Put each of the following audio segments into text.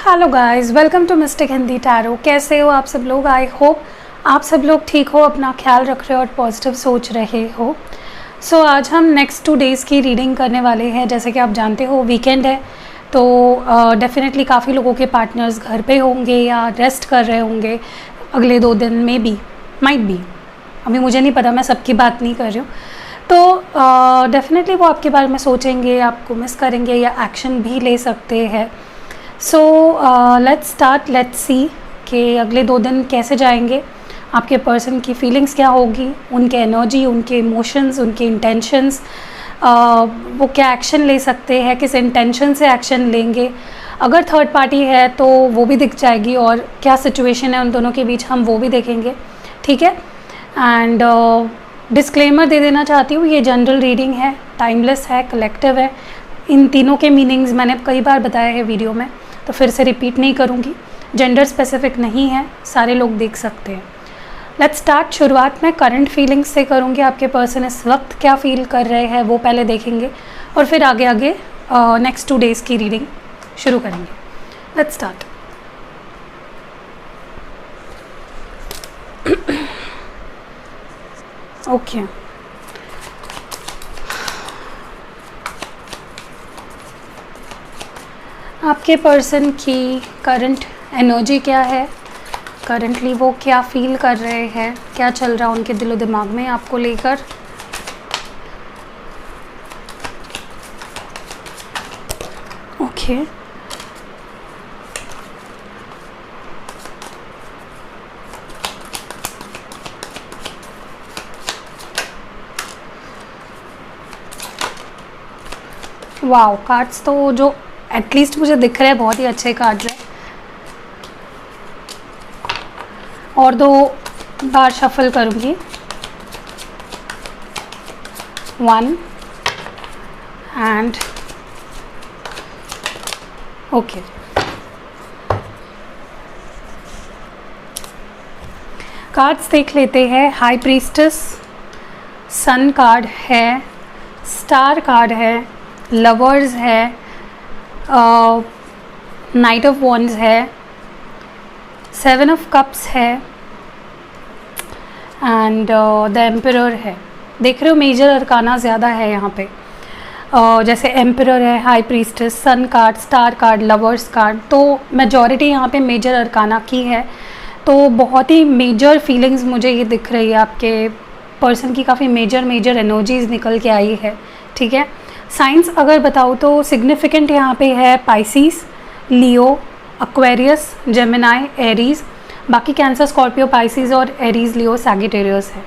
Hello guys, welcome to mystic Hindi tarot. कैसे हो आप सब लोग? आई होप आप सब लोग ठीक हो, अपना ख्याल रख रहे हो और पॉजिटिव सोच रहे हो। सो आज हम नेक्स्ट 2 डेज़ की रीडिंग करने वाले हैं। जैसे कि आप जानते हो वीकेंड है, तो डेफिनेटली काफ़ी लोगों के पार्टनर्स घर पे होंगे या रेस्ट कर रहे होंगे अगले 2 दिन में भी, माइट बी, अभी मुझे नहीं पता, मैं सबकी बात नहीं कर रही हूँ। तो डेफिनेटली वो आपके बारे में सोचेंगे, आपको मिस करेंगे या एक्शन भी ले सकते हैं। So let's start, let's see कि अगले 2 दिन कैसे जाएंगे, आपके पर्सन की फीलिंग्स क्या होगी, उनके एनर्जी, उनके इमोशंस, उनके इंटेंशंस, वो क्या एक्शन ले सकते हैं, किस इंटेंशन से एक्शन लेंगे। अगर थर्ड पार्टी है तो वो भी दिख जाएगी और क्या सिचुएशन है उन दोनों के बीच, हम वो भी देखेंगे। ठीक है। एंड डिस्क्लेमर दे देना चाहती हूँ, ये जनरल रीडिंग है, टाइमलेस है, कलेक्टिव है। इन तीनों के मीनिंग्स मैंने कई बार बताया है वीडियो में, तो फिर से रिपीट नहीं करूँगी। जेंडर स्पेसिफिक नहीं है, सारे लोग देख सकते हैं। Let's start. शुरुआत में करंट फीलिंग्स से करूँगी। आपके पर्सन इस वक्त क्या फील कर रहे हैं वो पहले देखेंगे और फिर आगे आगे नेक्स्ट 2 डेज़ की रीडिंग शुरू करेंगे। Let's start. ओके, आपके पर्सन की करंट एनर्जी क्या है, करंटली वो क्या फील कर रहे हैं, क्या चल रहा है उनके दिलो दिमाग में आपको लेकर। ओके, वाओ, कार्ड्स तो जो एटलीस्ट मुझे दिख रहे हैं बहुत ही अच्छे कार्ड्स हैं। और 2 बार शफल करूँगी। 1 एंड ओके। कार्ड्स देख लेते हैं। हाई प्रीस्टेस, सन कार्ड है, स्टार कार्ड है, लवर्स है, नाइट ऑफ वॉन्ड्स है, 7 ऑफ कप्स है एंड द एम्परर है। देख रहे हो मेजर अरकाना ज़्यादा है यहाँ पे। जैसे एम्परर है, high priestess, sun card, star card, lovers card, तो मेजॉरिटी यहाँ पे मेजर अरकाना की है। तो बहुत ही मेजर फीलिंग्स मुझे ये दिख रही है। आपके पर्सन की काफ़ी मेजर एनर्जीज निकल के आई है। ठीक है। साइंस अगर बताऊँ तो सिग्निफिकेंट यहाँ पे है पाइसिस, लियो, एक्वेरियस, जेमिनाई, एरीज। बाकी कैंसर, स्कॉर्पियो, पाइसिस और एरीज, लियो, सैजिटेरियस है।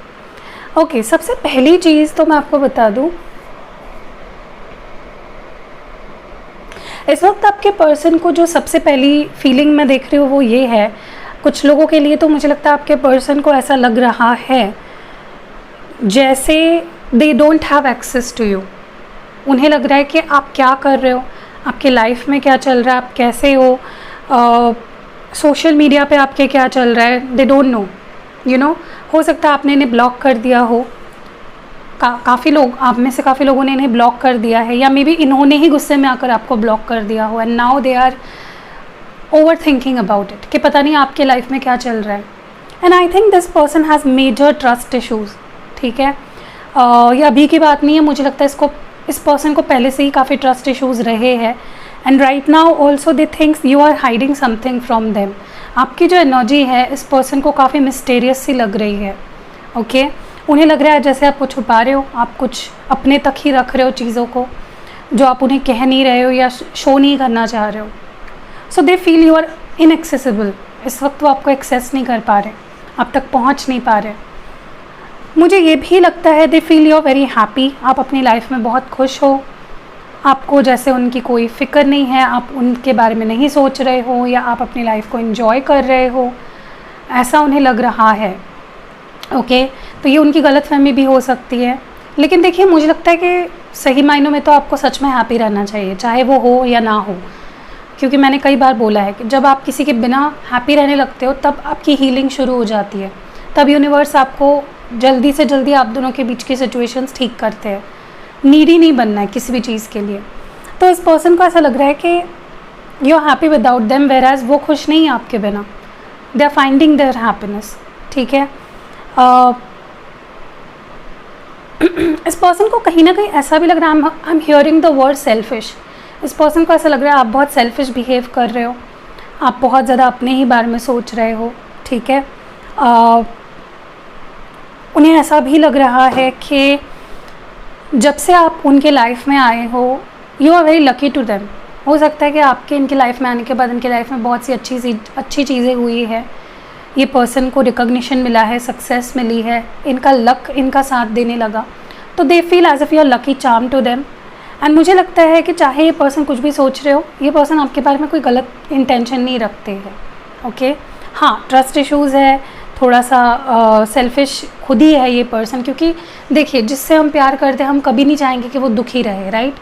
ओके, सबसे पहली चीज़ तो मैं आपको बता दूँ, इस वक्त आपके पर्सन को जो सबसे पहली फीलिंग मैं देख रही हूँ वो ये है, कुछ लोगों के लिए तो मुझे लगता है आपके पर्सन को ऐसा लग रहा है जैसे they don't have access to you. उन्हें लग रहा है कि आप क्या कर रहे हो, आपके लाइफ में क्या चल रहा है, आप कैसे हो, सोशल मीडिया पे आपके क्या चल रहा है, they don't know. You know, हो सकता है आपने इन्हें ब्लॉक कर दिया हो। काफ़ी लोग, आप में से काफ़ी लोगों ने इन्हें ब्लॉक कर दिया है, या मे बी इन्होंने ही गुस्से में आकर आपको ब्लॉक कर दिया हो and now they are overthinking about it कि पता नहीं आपके लाइफ में क्या चल रहा है। And I think this person has major trust issues. ठीक है। ये अभी की बात नहीं है, मुझे लगता है इस पर्सन को पहले से ही काफ़ी ट्रस्ट इश्यूज़ रहे हैं and right now also they thinks you are hiding something from them. आपकी जो एनर्जी है इस पर्सन को काफ़ी मिस्टीरियस सी लग रही है। ओके, उन्हें लग रहा है जैसे आप कुछ छुपा रहे हो, आप कुछ अपने तक ही रख रहे हो चीज़ों को, जो आप उन्हें कह नहीं रहे हो या शो नहीं करना चाह रहे हो। So they feel you are inaccessible. इस वक्त वो आपको एक्सेस नहीं कर पा रहे, आप तक पहुँच नहीं पा रहे। मुझे ये भी लगता है they feel you are very happy. आप अपनी लाइफ में बहुत खुश हो, आपको जैसे उनकी कोई फ़िक्र नहीं है, आप उनके बारे में नहीं सोच रहे हो, या आप अपनी लाइफ को एंजॉय कर रहे हो, ऐसा उन्हें लग रहा है। ओके, तो ये उनकी गलतफहमी भी हो सकती है। लेकिन देखिए, मुझे लगता है कि सही मायनों में तो आपको सच में हैप्पी रहना चाहिए, चाहे वो हो या ना हो। क्योंकि मैंने कई बार बोला है कि जब आप किसी के बिना हैप्पी रहने लगते हो तब आपकी हीलिंग शुरू हो जाती है, तब यूनिवर्स आपको जल्दी से जल्दी आप दोनों के बीच की सिचुएशंस ठीक करते हैं। नीडी नहीं बनना है किसी भी चीज़ के लिए। तो इस पर्सन को ऐसा लग रहा है कि you are happy without them, whereas वो खुश नहीं है आपके बिना, they are finding their happiness, ठीक है। इस पर्सन को कहीं ना कहीं ऐसा भी लग रहा है, I am hearing the word selfish, इस पर्सन को ऐसा लग रहा है आप बहुत सेल्फिश बिहेव कर रहे हो, आप बहुत ज़्यादा अपने ही बारे में सोच रहे हो, ठीक है। उन्हें ऐसा भी लग रहा है कि जब से आप उनके लाइफ में आए हो, you are very lucky to them. हो सकता है कि आपके इनकी लाइफ में आने के बाद इनकी लाइफ में बहुत सी अच्छी चीज़ें हुई है, ये पर्सन को रिकॉग्निशन मिला है, सक्सेस मिली है, इनका लक इनका साथ देने लगा, तो they feel as if you are lucky charm to them. And मुझे लगता है कि चाहे ये पर्सन कुछ भी सोच रहे हो, ये पर्सन आपके बारे में कोई गलत इंटेंशन नहीं रखते हैं, ओके। हाँ, ट्रस्ट इश्यूज़ है, थोड़ा सा सेल्फिश खुद ही है ये पर्सन, क्योंकि देखिए जिससे हम प्यार करते हैं हम कभी नहीं चाहेंगे कि वो दुखी रहे, राइट।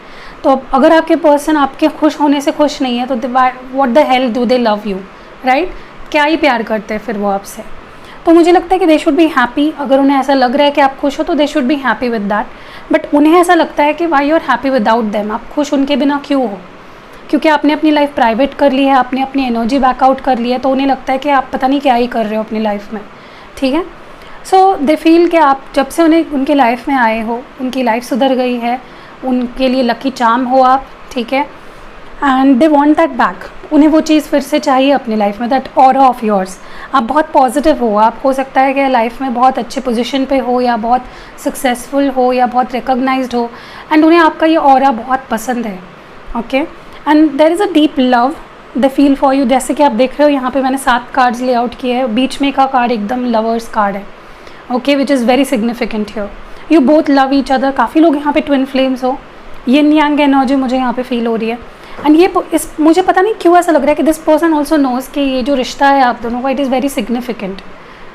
तो अगर आपके पर्सन आपके खुश होने से खुश नहीं है तो what the hell do they love you, right. क्या ही प्यार करते हैं फिर वो आपसे। तो मुझे लगता है कि दे शुड बी हैप्पी। अगर उन्हें ऐसा लग रहा है कि आप खुश हो तो they should be happy with that, but उन्हें ऐसा लगता है कि why you are happy without them, आप खुश उनके बिना क्यों हो, क्योंकि आपने अपनी लाइफ प्राइवेट कर ली है, आपने अपनी एनर्जी बैकआउट कर ली है, तो उन्हें लगता है कि आप पता नहीं क्या ही कर रहे हो अपनी लाइफ में, ठीक है। सो दे फील कि आप जब से उन्हें उनकी लाइफ में आए हो, उनकी लाइफ सुधर गई है, उनके लिए लकी चार्म हो आप, ठीक है। And they want that back, उन्हें वो चीज़ फिर से चाहिए अपनी लाइफ में, दैट ऑरा ऑफ योर्स। आप बहुत पॉजिटिव हो, आप हो सकता है कि लाइफ में बहुत अच्छे पोजीशन पे हो, या बहुत सक्सेसफुल हो, या बहुत रिकॉग्नाइज्ड हो, एंड उन्हें आपका ये ऑरा बहुत पसंद है, okay. And there is a deep love they feel for you. जैसे कि आप देख रहे हो यहाँ पे मैंने 7 कार्ड्स ले आउट किए हैं, बीच में का कार्ड एकदम लवर्स कार्ड है, okay, which is very significant here. You both love each other. काफ़ी लोग यहाँ पे ट्विन फ्लेम्स हो, यिन यांग एनर्जी मुझे यहाँ पे फील हो रही है। एंड ये मुझे पता नहीं क्यों ऐसा लग रहा है कि दिस पर्सन ऑल्सो नोज़ कि ये जो रिश्ता है आप दोनों का, इट इज़ वेरी सिग्निफिकेंट,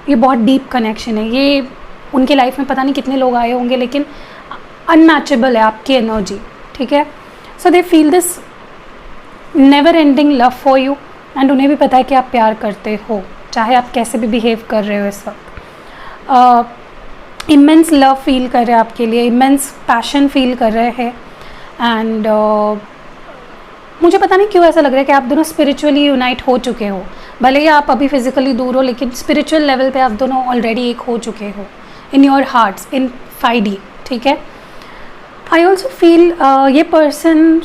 ये बहुत डीप कनेक्शन है, ये उनके लाइफ में पता नहीं कितने लोग आए होंगे, लेकिन अनमैचेबल है आपकी एनर्जी, ठीक है। So they feel this never ending love for you, and उन्हें भी पता है कि आप प्यार करते हो, चाहे आप कैसे भी बिहेव कर रहे हो इस वक्त। इमेंस लव फील कर रहे हैं आपके लिए, इमेंस पैशन फील कर रहे हैं। एंड मुझे पता नहीं क्यों ऐसा लग रहा है कि आप दोनों स्पिरिचुअली यूनाइट हो चुके हो, भले ही आप अभी फिजिकली दूर हो, लेकिन स्पिरिचुअल लेवल पे आप दोनों ऑलरेडी एक हो चुके हो in your hearts, in 5D, ठीक है। आई ऑल्सो फील ये पर्सन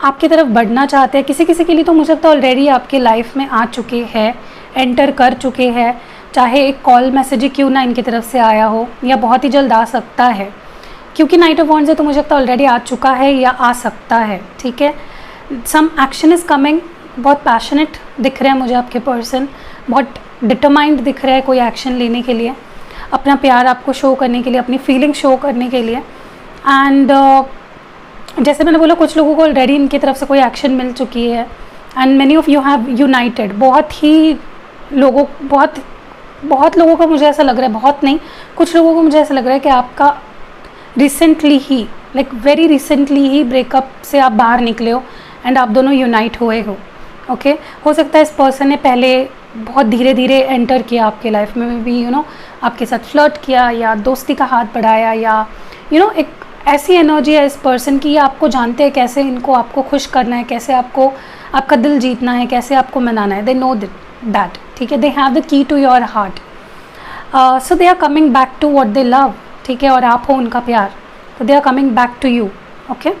आपकी तरफ बढ़ना चाहते हैं। किसी किसी के लिए तो मुझे लगता है ऑलरेडी आपके लाइफ में आ चुके हैं, एंटर कर चुके हैं, चाहे एक कॉल मैसेज ही क्यों ना इनकी तरफ से आया हो, या बहुत ही जल्द आ सकता है, क्योंकि नाइट ऑफ वॉन्ड्स है तो मुझे लगता है ऑलरेडी आ चुका है या आ सकता है, ठीक है। सम एक्शन इज़ कमिंग, बहुत पैशनेट दिख रहे हैं मुझे आपके पर्सन, बहुत डिटरमाइंड दिख रहा है कोई एक्शन लेने के लिए, अपना प्यार आपको शो करने के लिए, अपनी फीलिंग शो करने के लिए। एंड जैसे मैंने बोला, कुछ लोगों को ऑलरेडी इनकी तरफ से कोई एक्शन मिल चुकी है, and many of you have United. बहुत लोगों का मुझे ऐसा लग रहा है, बहुत नहीं, कुछ लोगों को मुझे ऐसा लग रहा है कि आपका रिसेंटली ही, लाइक वेरी रिसेंटली ही ब्रेकअप से आप बाहर निकले हो एंड आप दोनों यूनाइट हुए हो, ओके। हो सकता है इस पर्सन ने पहले बहुत धीरे धीरे एंटर किया आपके लाइफ में भी, आपके साथ फ्लर्ट किया या दोस्ती का हाथ बढ़ाया, या एक ऐसी एनर्जी है इस पर्सन की, ये आपको जानते हैं कैसे इनको आपको खुश करना है, कैसे आपको आपका दिल जीतना है, कैसे आपको मनाना है। दे नो दैट, ठीक है। They have the key to your heart, so they are coming back to what they love, ठीक है। और आप हो उनका प्यार, तो they are coming back to you, okay.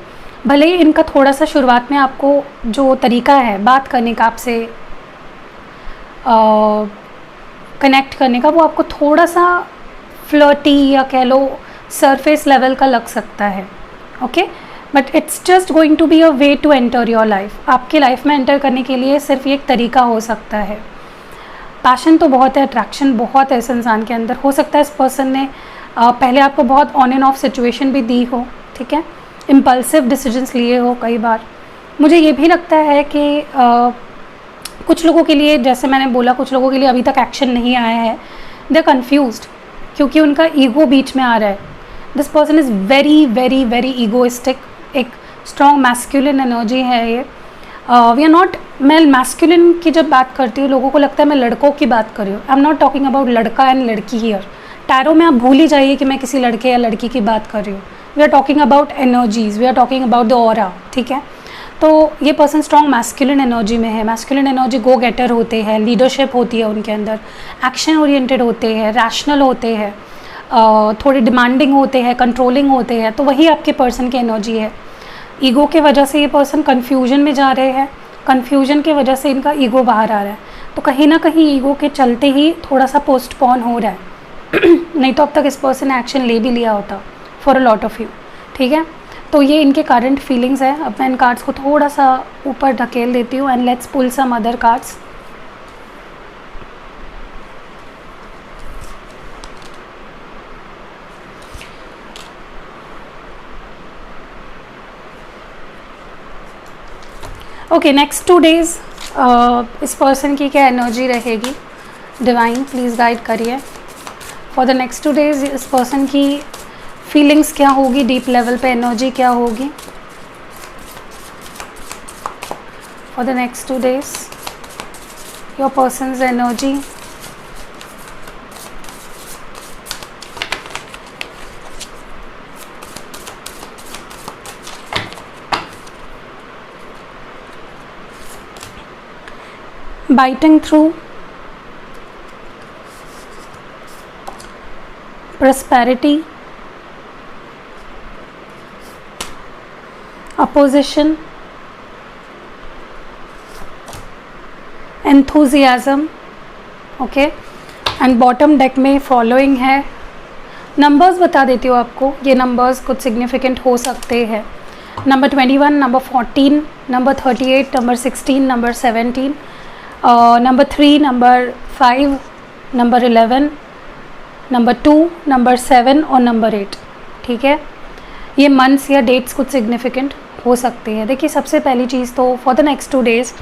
भले ही इनका थोड़ा सा शुरुआत में आपको जो तरीका है बात करने का, आपसे कनेक्ट करने का, वो आपको थोड़ा सा फ्लर्टी या कह लो सरफेस लेवल का लग सकता है, okay. But it's just going to be a way to enter your life. आपकी लाइफ में एंटर करने के लिए सिर्फ ये एक तरीका हो सकता है। पैशन तो बहुत है, अट्रैक्शन बहुत है इस इंसान के अंदर। हो सकता है इस पर्सन ने पहले आपको बहुत ऑन एंड ऑफ सिचुएशन भी दी हो, ठीक है, इम्पल्सिव डिसीजंस लिए हो कई बार। मुझे ये भी लगता है कि कुछ लोगों के लिए, जैसे मैंने बोला, कुछ लोगों के लिए अभी तक एक्शन नहीं आया है, दे आर कन्फ्यूज्ड, क्योंकि उनका ईगो बीच में आ रहा है। This person is very very very egoistic, एक स्ट्रॉन्ग मैस्कुलिन एनर्जी है ये। वी आर नॉट, मैं मैस्कुलिन की जब बात करती हूँ लोगों को लगता है मैं लड़कों की बात कर रही हूँ। I am not talking about लड़का एंड लड़की हियर। टैरो में आप भूल ही जाइए कि मैं किसी लड़के या लड़की की बात कर रही हूँ। We are talking about energies, we are talking about the aura, ठीक है। तो ये पर्सन स्ट्रॉन्ग मैस्कुलिन एनर्जी में है। मैस्कुलिन एनर्जी गो गेटर होते हैं, लीडरशिप होती है उनके अंदर, एक्शन ओरिएंटेड होते हैं, रैशनल होते हैं, थोड़े डिमांडिंग होते हैं, कंट्रोलिंग होते हैं। तो वही आपके पर्सन की एनर्जी है। ईगो के वजह से ये पर्सन कन्फ्यूजन में जा रहे हैं, कन्फ्यूजन की वजह से इनका ईगो बाहर आ रहा है। तो कहीं ना कहीं ईगो के चलते ही थोड़ा सा पोस्टपोन हो रहा है नहीं तो अब तक इस पर्सन ने एक्शन ले भी लिया होता for a lot of you. ठीक है, तो ये इनके करंट फीलिंग्स है। अब मैं इन कार्ड्स को थोड़ा सा ऊपर ढकेल देती हूँ and let's pull some other cards. Okay, next 2 days इस पर्सन की क्या एनर्जी रहेगी? डिवाइन प्लीज़ गाइड करिए। फॉर द नेक्स्ट 2 डेज़ इस पर्सन की फीलिंग्स क्या होगी, डीप लेवल पे एनर्जी क्या होगी? For the next 2 days your person's energy. biting through, prosperity, opposition, enthusiasm, okay. And bottom deck में फॉलोइंग है। नंबर्स बता देती हूँ आपको, ये नंबर्स कुछ सिग्निफिकेंट हो सकते हैं। Number 21, number 14, number 38, number 16, number 17, number 3, number 5, number 11, number 2, number 7 और नंबर 8। ठीक है, ये मंथ्स या डेट्स कुछ सिग्निफिकेंट हो सकते हैं। देखिए, सबसे पहली चीज़ तो फॉर द नेक्स्ट 2 डेज़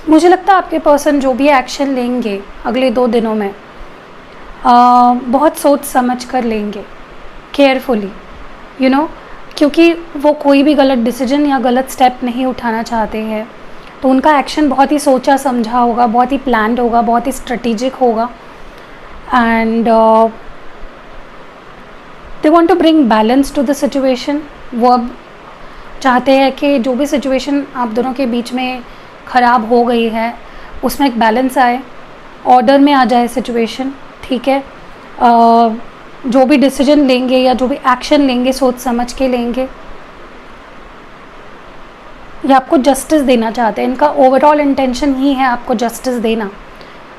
मुझे लगता है आपके पर्सन जो भी एक्शन लेंगे अगले 2 दिनों में बहुत सोच समझ कर लेंगे, केयरफुली, यू नो, क्योंकि वो कोई भी गलत डिसीजन या गलत स्टेप नहीं उठाना चाहते हैं। तो उनका एक्शन बहुत ही सोचा समझा होगा, बहुत ही प्लान्ड होगा, बहुत ही स्ट्रेटेजिक होगा। And they want to bring balance to the situation. वो अब चाहते हैं कि जो भी सिचुएशन आप दोनों के बीच में ख़राब हो गई है उसमें एक बैलेंस आए, ऑर्डर में आ जाए सिचुएशन। ठीक है, जो भी डिसीजन लेंगे या जो भी एक्शन लेंगे सोच समझ के लेंगे। ये आपको जस्टिस देना चाहते हैं, इनका ओवरऑल इंटेंशन ही है आपको जस्टिस देना,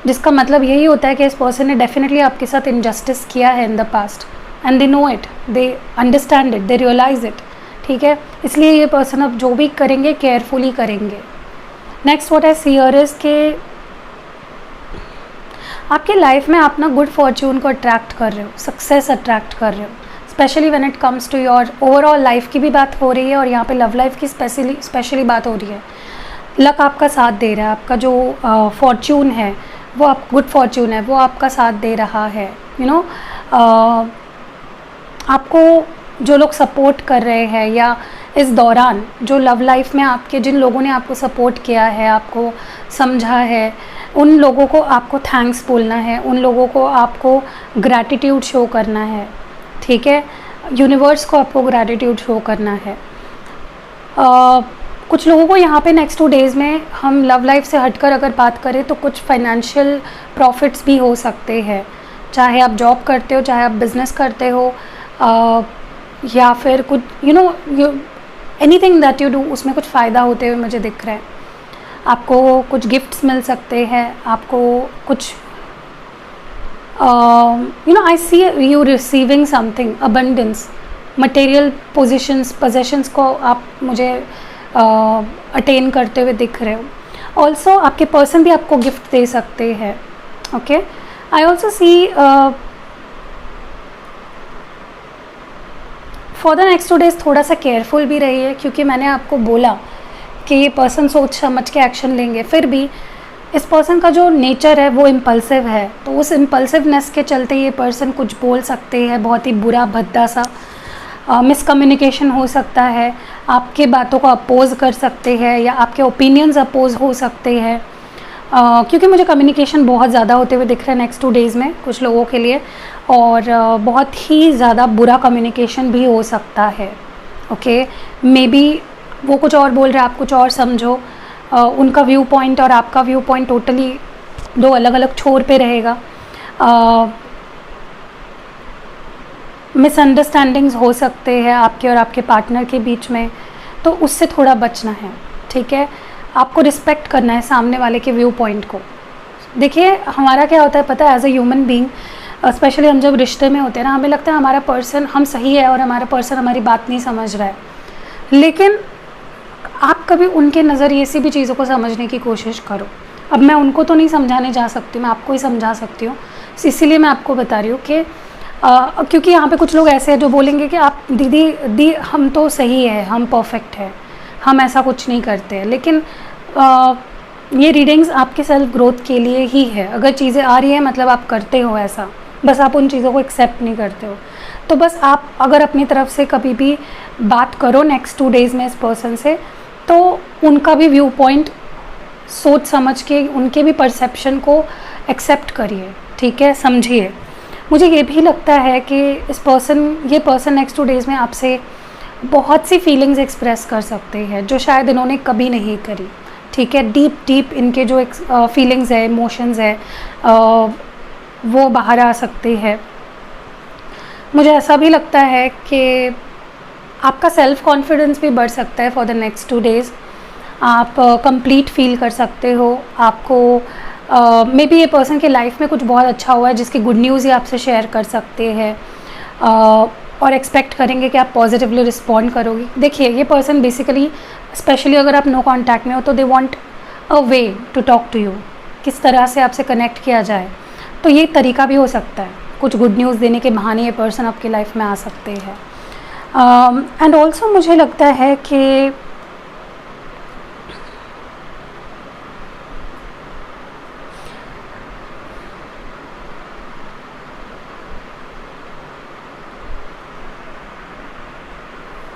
जिसका मतलब यही होता है कि इस पर्सन ने डेफिनेटली आपके साथ इनजस्टिस किया है in the past and they know it, they understand it, they realize it. ठीक है, इसलिए ये पर्सन अब जो भी करेंगे केयरफुली करेंगे। Next what I see here is के आपके लाइफ में आप ना गुड फॉर्च्यून को अट्रैक्ट कर रहे हो, सक्सेस अट्रैक्ट कर रहे हो, specially when it comes to your overall life की भी बात हो रही है और यहाँ पे लव लाइफ की स्पेशली बात हो रही है। लक आपका साथ दे रहा है, आपका जो फॉर्च्यून है वो आप गुड फॉर्च्यून है वो आपका साथ दे रहा है। यू नो, आपको जो लोग सपोर्ट कर रहे हैं या इस दौरान जो लव लाइफ में आपके जिन लोगों ने आपको सपोर्ट किया है, आपको समझा है, उन लोगों को आपको थैंक्स बोलना है, उन लोगों को आपको ग्रैटिट्यूड शो करना है। ठीक है, यूनिवर्स को आपको ग्रैटिट्यूड शो करना है। कुछ लोगों को यहाँ पे नेक्स्ट 2 डेज़ में हम लव लाइफ से हटकर अगर बात करें तो कुछ फाइनेंशियल प्रॉफिट्स भी हो सकते हैं, चाहे आप जॉब करते हो, चाहे आप बिज़नेस करते हो, या फिर कुछ you anything that you do, उसमें कुछ फ़ायदा होते हुए मुझे दिख रहा है। आपको कुछ गिफ्ट्स मिल सकते हैं, आपको कुछ I see you receiving something, abundance, material possessions को आप मुझे अटेन करते हुए दिख रहे हो। ऑल्सो आपके पर्सन भी आपको गिफ्ट दे सकते हैं। Okay, I also see for the next 2 days थोड़ा सा केयरफुल भी रहिए, क्योंकि मैंने आपको बोला कि ये पर्सन सोच समझ के एक्शन लेंगे। फिर भी इस पर्सन का जो नेचर है वो इम्पल्सिव है, तो उस इम्पल्सिवनेस के चलते ये पर्सन कुछ बोल सकते हैं, बहुत ही बुरा भद्दा सा मिसकम्युनिकेशन हो सकता है, आपके बातों को अपोज कर सकते हैं या आपके ओपिनियंस अपोज हो सकते हैं। क्योंकि मुझे कम्युनिकेशन बहुत ज़्यादा होते हुए दिख रहा है नेक्स्ट 2 डेज़ में कुछ लोगों के लिए, और बहुत ही ज़्यादा बुरा कम्युनिकेशन भी हो सकता है। ओके, मे बी वो कुछ और बोल रहे हैं, आप कुछ और समझो, उनका व्यू पॉइंट और आपका व्यू पॉइंट टोटली 2 अलग अलग छोर पे रहेगा। मिसअंडरस्टैंडिंग्स हो सकते हैं आपके और आपके पार्टनर के बीच में, तो उससे थोड़ा बचना है, ठीक है। आपको रिस्पेक्ट करना है सामने वाले के व्यू पॉइंट को। देखिए हमारा क्या होता है पता है, as a human being, specially हम जब रिश्ते में होते हैं ना, हमें लगता है हमारा पर्सन, हम सही है और हमारा पर्सन हमारी बात नहीं समझ रहा है। लेकिन आप कभी उनके नज़रिए से भी चीज़ों को समझने की कोशिश करो। अब मैं उनको तो नहीं समझाने जा सकती, मैं आपको ही समझा सकती हूँ, इसीलिए मैं आपको बता रही हूँ कि क्योंकि यहाँ पे कुछ लोग ऐसे हैं जो बोलेंगे कि आप दीदी हम तो सही है, हम परफेक्ट है, हम ऐसा कुछ नहीं करते हैं। लेकिन ये रीडिंग्स आपके सेल्फ ग्रोथ के लिए ही है। अगर चीज़ें आ रही है मतलब आप करते हो ऐसा, बस आप उन चीज़ों को एक्सेप्ट नहीं करते हो। तो बस आप अगर अपनी तरफ से कभी भी बात करो नेक्स्ट 2 डेज़ में इस पर्सन से, तो उनका भी व्यू पॉइंट सोच समझ के, उनके भी परसेप्शन को एक्सेप्ट करिए, ठीक है, समझिए। मुझे ये भी लगता है कि ये पर्सन नेक्स्ट 2 डेज़ में आपसे बहुत सी फीलिंग्स एक्सप्रेस कर सकते हैं जो शायद इन्होंने कभी नहीं करी, ठीक है। डीप इनके जो फीलिंग्स है, इमोशंस है, वो बाहर आ सकते हैं। मुझे ऐसा भी लगता है कि आपका सेल्फ कॉन्फिडेंस भी बढ़ सकता है फॉर द नेक्स्ट 2 डेज़। आप कंप्लीट फील कर सकते हो। आपको मे बी ये पर्सन की लाइफ में कुछ बहुत अच्छा हुआ है जिसकी गुड न्यूज़ ही आपसे शेयर कर सकते हैं, और एक्सपेक्ट करेंगे कि आप पॉजिटिवली रिस्पॉन्ड करोगे। देखिए ये पर्सन बेसिकली, स्पेशली अगर आप नो कॉन्टैक्ट में हो, तो they want a way to talk to you, किस तरह से आपसे कनेक्ट किया जाए। तो ये तरीका भी हो सकता है, कुछ गुड न्यूज़ देने के बहाने ये पर्सन आपकी लाइफ में आ सकते हैं। एंड ऑल्सो मुझे लगता है कि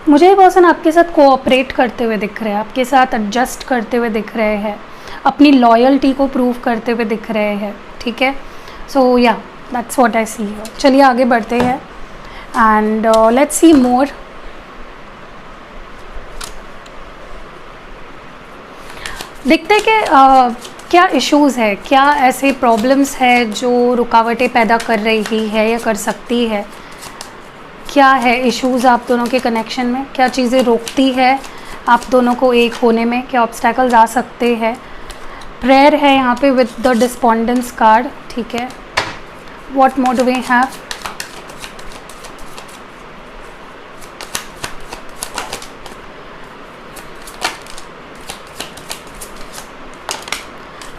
मुझे ये पर्सन आपके साथ कोऑपरेट करते हुए दिख रहे हैं, आपके साथ एडजस्ट करते हुए दिख रहे हैं, अपनी लॉयल्टी को प्रूव करते हुए दिख रहे हैं, ठीक है। सो या दैट्स व्हाट आई सी। चलिए आगे बढ़ते हैं एंड लेट्स सी मोर। देखते हैं कि क्या इश्यूज़ है, क्या ऐसे प्रॉब्लम्स है जो रुकावटें पैदा कर रही है या कर सकती है। क्या है इश्यूज़ आप दोनों के कनेक्शन में, क्या चीज़ें रोकती है आप दोनों को एक होने में, क्या ऑब्स्टैकल्स आ सकते हैं। प्रेयर है यहाँ पे विद द डिस्पोंडेंस कार्ड, ठीक है। What more do we have.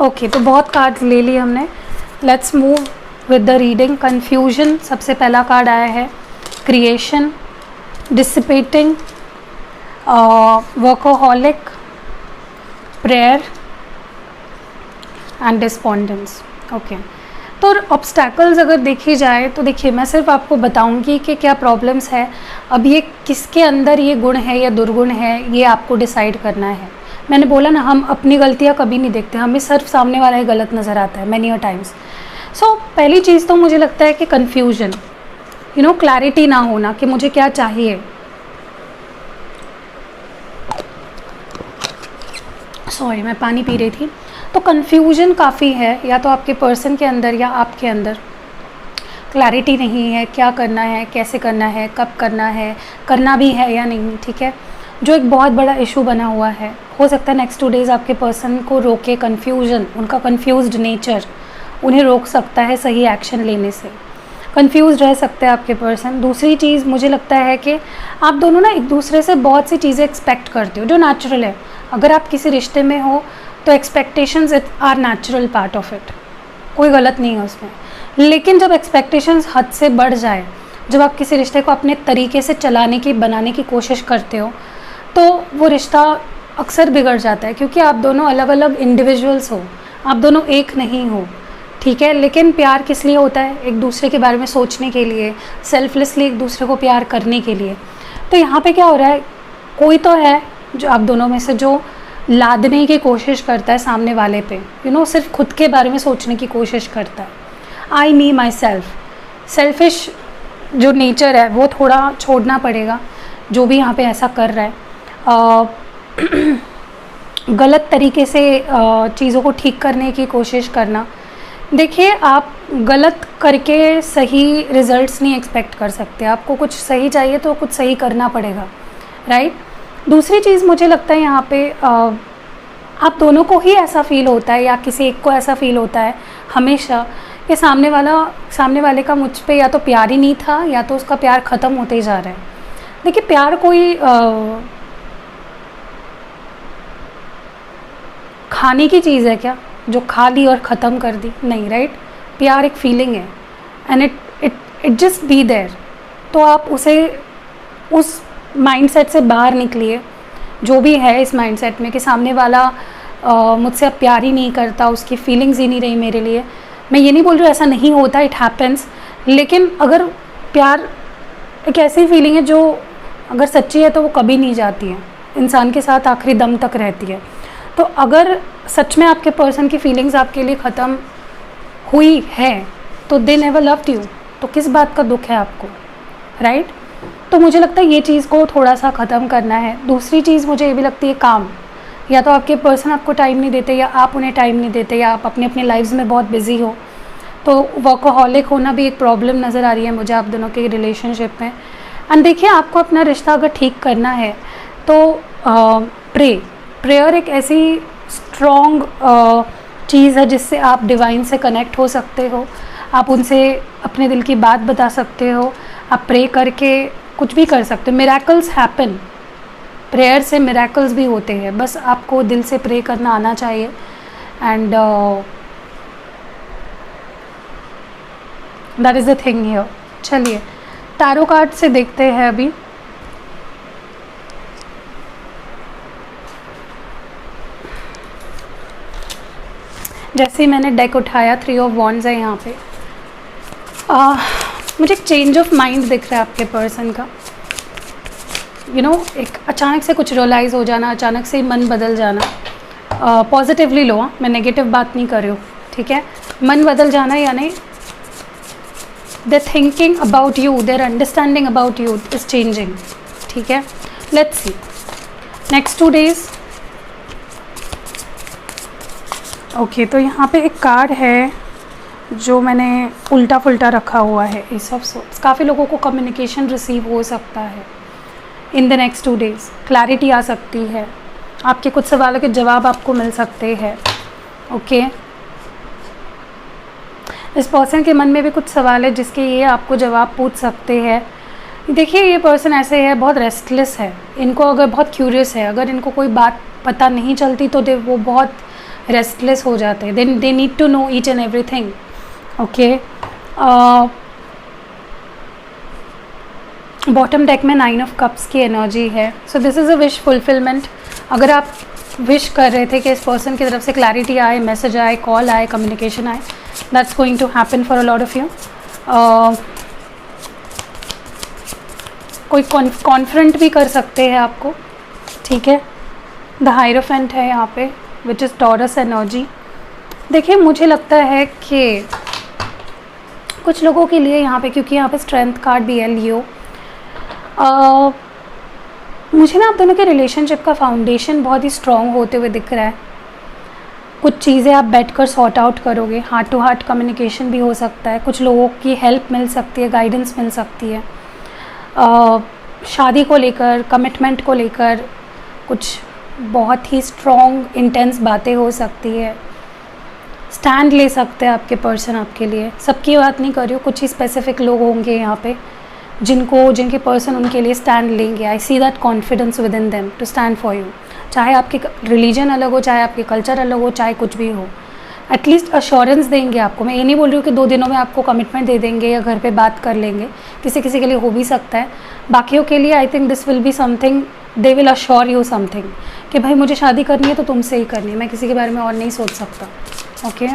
Okay, तो बहुत कार्ड्स ले लिए हमने। Let's move with the reading. Confusion सबसे पहला कार्ड आया है, creation, dissipating, workaholic, prayer and despondence. Okay, तो ऑब्स्टैकल्स अगर देखी जाए तो देखिए मैं सिर्फ आपको बताऊंगी कि क्या प्रॉब्लम्स है। अब ये किसके अंदर ये गुण है या दुर्गुण है, ये आपको डिसाइड करना है। मैंने बोला ना, हम अपनी गलतियाँ कभी नहीं देखते, हमें सिर्फ सामने वाला ही गलत नज़र आता है मैनी अ टाइम्स। सो पहली चीज़ तो मुझे लगता है कि कन्फ्यूजन, क्लैरिटी ना होना कि मुझे क्या चाहिए। सॉरी, मैं पानी पी रही थी। तो कन्फ्यूजन काफ़ी है, या तो आपके पर्सन के अंदर या आपके अंदर क्लैरिटी नहीं है, क्या करना है, कैसे करना है, कब करना है, करना भी है या नहीं, ठीक है। जो एक बहुत बड़ा इशू बना हुआ है, हो सकता है नेक्स्ट 2 डेज़ आपके पर्सन को रोके कन्फ्यूजन, उनका कन्फ्यूज्ड नेचर उन्हें रोक सकता है सही एक्शन लेने से। कंफ्यूज रह सकते हैं आपके पर्सन। दूसरी चीज़ मुझे लगता है कि आप दोनों ना एक दूसरे से बहुत सी चीज़ें एक्सपेक्ट करते हो जो नेचुरल है। अगर आप किसी रिश्ते में हो तो expectations are natural part of it, कोई गलत नहीं है उसमें। लेकिन जब एक्सपेक्टेशंस हद से बढ़ जाए, जब आप किसी रिश्ते को अपने तरीके से चलाने की, बनाने की कोशिश करते हो, तो वो रिश्ता अक्सर बिगड़ जाता है, क्योंकि आप दोनों अलग अलग इंडिविजुअल्स हो, आप दोनों एक नहीं हो, ठीक है। लेकिन प्यार किस लिए होता है? एक दूसरे के बारे में सोचने के लिए, सेल्फलेसली एक दूसरे को प्यार करने के लिए। तो यहाँ पे क्या हो रहा है, कोई तो है जो आप दोनों में से जो लादने की कोशिश करता है सामने वाले पे, सिर्फ खुद के बारे में सोचने की कोशिश करता है। आई मी माई सेल्फ, सेल्फिश जो नेचर है वो थोड़ा छोड़ना पड़ेगा, जो भी यहाँ पे ऐसा कर रहा है। गलत तरीके से चीज़ों को ठीक करने की कोशिश करना। देखिए, आप गलत करके सही रिजल्ट्स नहीं एक्सपेक्ट कर सकते। आपको कुछ सही चाहिए तो कुछ सही करना पड़ेगा, राइट। दूसरी चीज़ मुझे लगता है यहाँ पे आप दोनों को ही ऐसा फील होता है या किसी एक को ऐसा फील होता है हमेशा कि सामने वाले का मुझ पे या तो प्यार ही नहीं था या तो उसका प्यार ख़त्म होते ही जा रहा है। देखिए, प्यार कोई खाने की चीज़ है क्या जो खा ली और ख़त्म कर दी? नहीं, राइट। प्यार एक फीलिंग है and it just be there. तो आप उस माइंडसेट से बाहर निकलिए, जो भी है इस माइंडसेट में कि सामने वाला मुझसे अब प्यार ही नहीं करता, उसकी फीलिंग्स ही नहीं रही मेरे लिए। मैं ये नहीं बोल रही हूँ ऐसा नहीं होता, इट हैपेंस, लेकिन अगर प्यार एक ऐसी फीलिंग है जो अगर सच्ची है तो वो कभी नहीं जाती है, इंसान के साथ आखिरी दम तक रहती है। तो अगर सच में आपके पर्सन की फीलिंग्स आपके लिए ख़त्म हुई है तो दे नेवर लव्ड यू, तो किस बात का दुख है आपको, राइट। तो मुझे लगता है ये चीज़ को थोड़ा सा ख़त्म करना है। दूसरी चीज़ मुझे ये भी लगती है काम, या तो आपके पर्सन आपको टाइम नहीं देते या आप उन्हें टाइम नहीं देते या आप अपने अपने लाइफ्स में बहुत बिजी हो। तो वर्कहॉलिक होना भी एक प्रॉब्लम नज़र आ रही है मुझे आप दोनों के रिलेशनशिप में। एंड देखिए, आपको अपना रिश्ता अगर ठीक करना है तो प्रेयर एक ऐसी स्ट्रॉन्ग चीज़ है जिससे आप डिवाइन से कनेक्ट हो सकते हो। आप उनसे अपने दिल की बात बता सकते हो, आप प्रे करके कुछ भी कर सकते हो। मिरेकल्स हैपन, प्रेयर से मिरेकल्स भी होते हैं, बस आपको दिल से प्रे करना आना चाहिए। And that is the thing here. चलिए, टैरो कार्ड से देखते हैं अभी। जैसे ही मैंने डेक उठाया, 3 ऑफ वॉन्ड्स है यहाँ पे। मुझे एक चेंज ऑफ माइंड दिख रहा है आपके पर्सन का। एक अचानक से कुछ रियलाइज़ हो जाना, अचानक से मन बदल जाना। पॉजिटिवली लो, मैं नेगेटिव बात नहीं कर रही हूँ, ठीक है। मन बदल जाना यानी their thinking about you, their understanding about you is changing, ठीक है। Let's see next 2 days। Okay, तो यहाँ पे एक कार्ड है जो मैंने उल्टा फुल्टा रखा हुआ है। इस ऑफ सोर्ट्स, काफ़ी लोगों को कम्युनिकेशन रिसीव हो सकता है in the next 2 days। Clarity आ सकती है, आपके कुछ सवालों के जवाब आपको मिल सकते हैं। ओके, इस पर्सन के मन में भी कुछ सवाल है जिसके ये आपको जवाब पूछ सकते हैं। देखिए, ये पर्सन ऐसे है, बहुत रेस्टलेस है। इनको अगर बहुत क्यूरियस है, अगर इनको कोई बात पता नहीं चलती तो वो बहुत रेस्टलेस हो जाते हैं। They need to know each and everything. Okay, bottom deck में 9 ऑफ कप्स की एनर्जी है। So this is a wish fulfilment. अगर आप विश कर रहे थे कि इस पर्सन की तरफ से क्लैरिटी आए, मैसेज आए, कॉल आए, कम्युनिकेशन आए, that's going to happen for a lot of you. कोई कॉन्फ्रंट भी कर सकते हैं आपको, ठीक है। द हायरोफेंट है यहाँ पे, विच इज़ टॉरस एनर्जी। देखिए, मुझे लगता है कि कुछ लोगों के लिए यहाँ पे, क्योंकि यहाँ पे स्ट्रेंथ कार्ड भी है, लियो, मुझे ना आप दोनों के रिलेशनशिप का फाउंडेशन बहुत ही स्ट्रॉन्ग होते हुए दिख रहा है। कुछ चीज़ें आप बैठकर सॉर्ट आउट करोगे, हार्ट टू हार्ट कम्युनिकेशन भी हो सकता है, कुछ लोगों की हेल्प मिल सकती है, गाइडेंस मिल सकती है। शादी को लेकर, कमिटमेंट को लेकर कुछ बहुत ही स्ट्रॉन्ग इंटेंस बातें हो सकती है। स्टैंड ले सकते हैं आपके पर्सन आपके लिए। सबकी बात नहीं कर रही हूँ, कुछ ही स्पेसिफिक लोग होंगे यहाँ पे जिनके पर्सन उनके लिए स्टैंड लेंगे। I see that confidence with in them to stand for you. चाहे आपके रिलीजन अलग हो, चाहे आपके कल्चर अलग हो, चाहे कुछ भी हो, एटलीस्ट अश्योरेंस देंगे आपको। मैं ये नहीं बोल रही हूँ कि 2 दिनों में आपको कमिटमेंट दे देंगे या घर पे बात कर लेंगे, किसी किसी के लिए हो भी सकता है। बाकियों के लिए आई think this will be something, they will assure you something कि भाई मुझे शादी करनी है तो तुमसे ही करनी है, मैं किसी के बारे में और नहीं सोच सकता। Okay,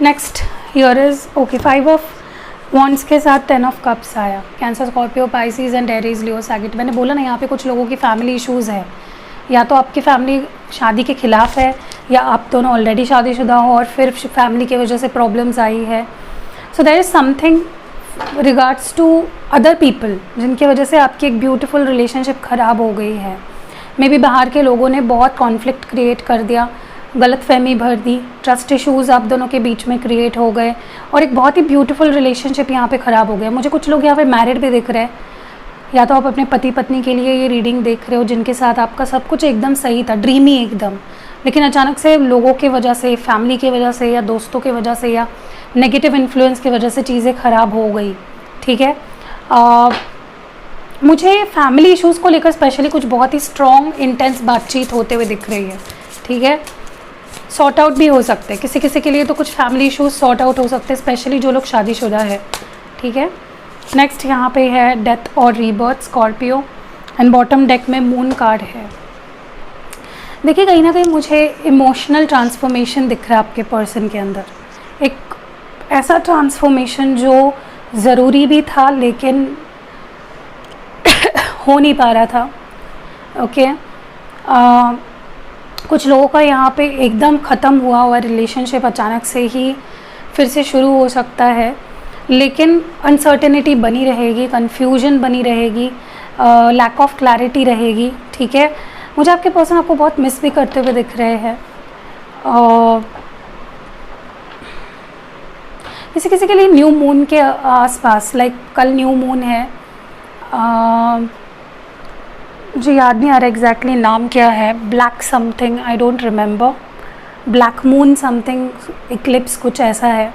next here is okay 5 of wands के साथ 10 ऑफ कप्स आया। Cancer, Scorpio, Pisces and Aries, Leo, Sagit. मैंने बोला ना यहाँ पे कुछ लोगों की फैमिली इश्यूज़ है, या तो आपकी फैमिली शादी के ख़िलाफ़ है, या आप दोनों ऑलरेडी शादीशुदा हो और फिर फैमिली की वजह से प्रॉब्लम्स आई है। So there is something regards to other people जिनकी वजह से आपकी एक ब्यूटीफुल रिलेशनशिप ख़राब हो गई है। मे बी बाहर के लोगों ने बहुत कॉन्फ्लिक्ट क्रिएट कर दिया, गलतफहमी भर दी, ट्रस्ट इश्यूज़ आप दोनों के बीच में क्रिएट हो गए और एक बहुत ही ब्यूटीफुल रिलेशनशिप यहाँ पे ख़राब हो गया। मुझे कुछ लोग यहाँ पे मैरिड भी दिख रहे हैं, या तो आप अपने पति पत्नी के लिए ये रीडिंग देख रहे हो जिनके साथ आपका सब कुछ एकदम सही था, ड्रीमी एकदम, लेकिन अचानक से लोगों की वजह से, फैमिली की वजह से, या दोस्तों की वजह से, या नेगेटिव इन्फ्लुएंस की वजह से चीज़ें ख़राब हो गई। ठीक है, मुझे फैमिली इश्यूज़ को लेकर स्पेशली कुछ बहुत ही स्ट्रॉन्ग इंटेंस बातचीत होते हुए दिख रही है। ठीक है, सॉर्ट आउट भी हो सकते हैं, किसी किसी के लिए तो कुछ फैमिली इश्यूज सॉर्ट आउट हो सकते हैं, स्पेशली जो लोग शादीशुदा है। ठीक है, नेक्स्ट यहाँ पे है डेथ और rebirth, Scorpio, and bottom deck में मून कार्ड है। देखिए कहीं ना कहीं मुझे इमोशनल ट्रांसफॉर्मेशन दिख रहा है आपके पर्सन के अंदर, एक ऐसा ट्रांसफॉर्मेशन जो ज़रूरी भी था लेकिन हो नहीं पा रहा था। ओके, कुछ लोगों का यहाँ पे एकदम ख़त्म हुआ हुआ रिलेशनशिप अचानक से ही फिर से शुरू हो सकता है, लेकिन अनसर्टेनिटी बनी रहेगी, कन्फ्यूजन बनी रहेगी, लैक ऑफ क्लैरिटी रहेगी। ठीक है, मुझे आपके पर्सन आपको बहुत मिस भी करते हुए दिख रहे हैं। किसी किसी के लिए न्यू मून के आसपास, लाइक कल न्यू मून है, मुझे याद नहीं आ रहा एग्जैक्टली नाम क्या है, black something, I don't remember, black moon something, Eclipse कुछ ऐसा है।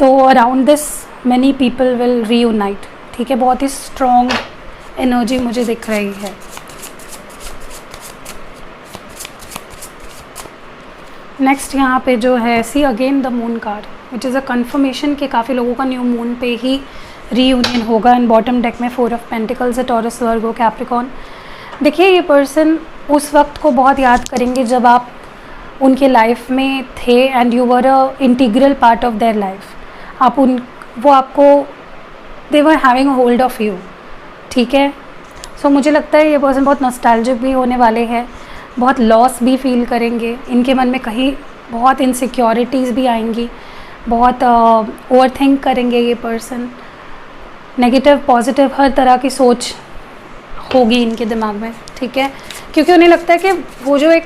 तो around this many people will reunite. ठीक है, बहुत ही स्ट्रॉन्ग एनर्जी मुझे दिख रही है। नेक्स्ट यहाँ पे जो है, see again the moon card, which is a confirmation कि काफ़ी लोगों का न्यू मून पे ही रीयूनियन होगा। एंड बॉटम डेक में 4 ऑफ पेंटिकल्स है, टॉरस, वर्गो, कैप्रिकॉर्न। देखिए ये पर्सन उस वक्त को बहुत याद करेंगे जब आप उनके लाइफ में थे and you were a integral part of their life. आप वो आपको, they were having a hold of you. ठीक है, सो मुझे लगता है ये पर्सन बहुत नॉस्टैल्जिक भी होने वाले हैं, बहुत लॉस भी फील करेंगे, इनके मन में कहीं बहुत इनसिक्योरिटीज़ भी आएंगी, बहुत ओवर थिंक करेंगे ये पर्सन, नेगेटिव पॉजिटिव हर तरह की सोच होगी इनके दिमाग में। ठीक है, क्योंकि उन्हें लगता है कि वो जो एक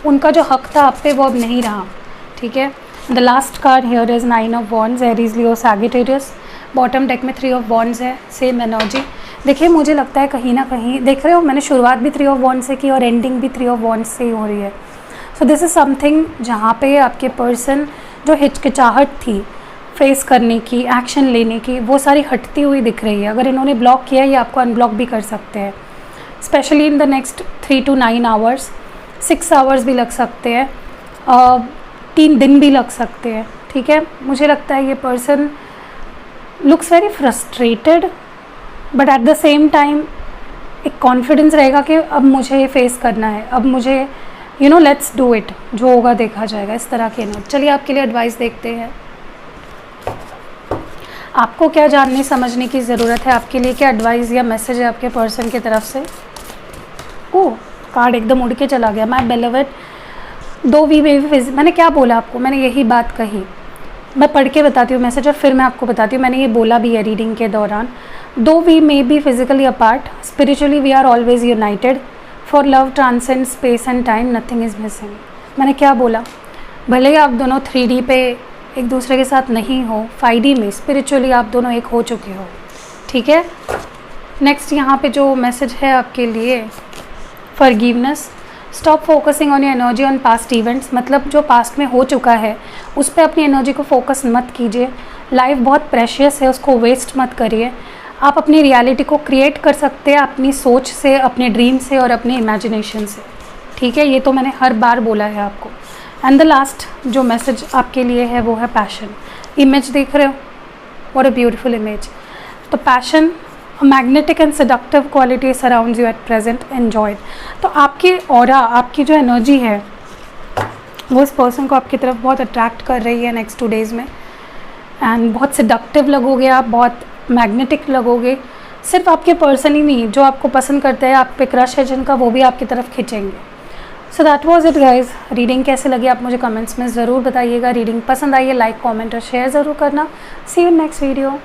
उनका जो हक था आप पे वो अब नहीं रहा। ठीक है, the last card here is 9 of wands, Aries, Leo, Sagittarius. Bottom deck में 3 ऑफ वॉन्ड्स है, सेम एनर्जी। देखिए मुझे लगता है कहीं ना कहीं, देख रहे हो मैंने शुरुआत भी 3 ऑफ वॉन्ड्स से की और एंडिंग भी 3 ऑफ वॉन्ड्स से ही हो रही है। सो दिस इज़ समथिंग जहाँ पे आपके पर्सन जो हिचकिचाहट थी फेस करने की, एक्शन लेने की, वो सारी हटती हुई दिख रही है। अगर इन्होंने ब्लॉक किया ये आपको अनब्लॉक भी कर सकते हैं, specially in the next 3 to 9 hours, 6 hours भी लग सकते हैं, 3 दिन भी लग सकते हैं। ठीक है, मुझे लगता है ये person looks very frustrated, but at the same time एक कॉन्फिडेंस रहेगा कि अब मुझे फेस करना है, अब मुझे लेट्स डू इट, जो होगा देखा जाएगा, इस तरह के ना। चलिए आपके लिए एडवाइस देखते हैं, आपको क्या जानने समझने की ज़रूरत है, आपके लिए क्या एडवाइस या मैसेज है आपके पर्सन की तरफ से। ओह, कार्ड एकदम उड़ के चला गया। माय बेलोवेड, 2 वी में भी मैंने क्या बोला आपको, मैंने यही बात कही। मैं पढ़ के बताती हूँ मैसेज और फिर मैं आपको बताती हूँ, मैंने ये बोला भी है रीडिंग के दौरान। 2 we may be physically apart, spiritually we are always united, for love transcend space and time, nothing is missing. मैंने क्या बोला, भले ही आप दोनों 3D पे एक दूसरे के साथ नहीं हो, 5D में स्पिरिचुअली आप दोनों एक हो चुके हो। ठीक है, नेक्स्ट यहाँ पे जो मैसेज है आपके लिए, forgiveness, stop focusing on your energy on past events. मतलब जो पास्ट में हो चुका है उस पर अपनी एनर्जी को फोकस मत कीजिए। लाइफ बहुत प्रेशियस है, उसको वेस्ट मत करिए। आप अपनी रियलिटी को क्रिएट कर सकते हैं अपनी सोच से, अपने ड्रीम से और अपने इमेजिनेशन से। ठीक है, ये तो मैंने हर बार बोला है आपको। एंड द लास्ट जो मैसेज आपके लिए है वो है पैशन। इमेज देख रहे हो, व्हाट अ ब्यूटीफुल इमेज। तो passion, magnetic and seductive quality surrounds you at present, enjoy. तो आपकी ऑरा, आपकी जो एनर्जी है वो इस पर्सन को आपकी तरफ बहुत अट्रैक्ट कर रही है नेक्स्ट 2 डेज़ में। एंड बहुत सिडक्टिव लगोगे आप, बहुत मैग्नेटिक लगोगे। सिर्फ आपके पर्सन ही नहीं, जो आपको पसंद करते हैं, आप पे क्रश है जिनका, वो भी आपकी तरफ खींचेंगे। So that was it guys. Reading कैसे लगी आप मुझे कमेंट्स में ज़रूर बताइएगा। रीडिंग पसंद आई है लाइक कमेंट और शेयर ज़रूर करना। सी यू नेक्स्ट वीडियो।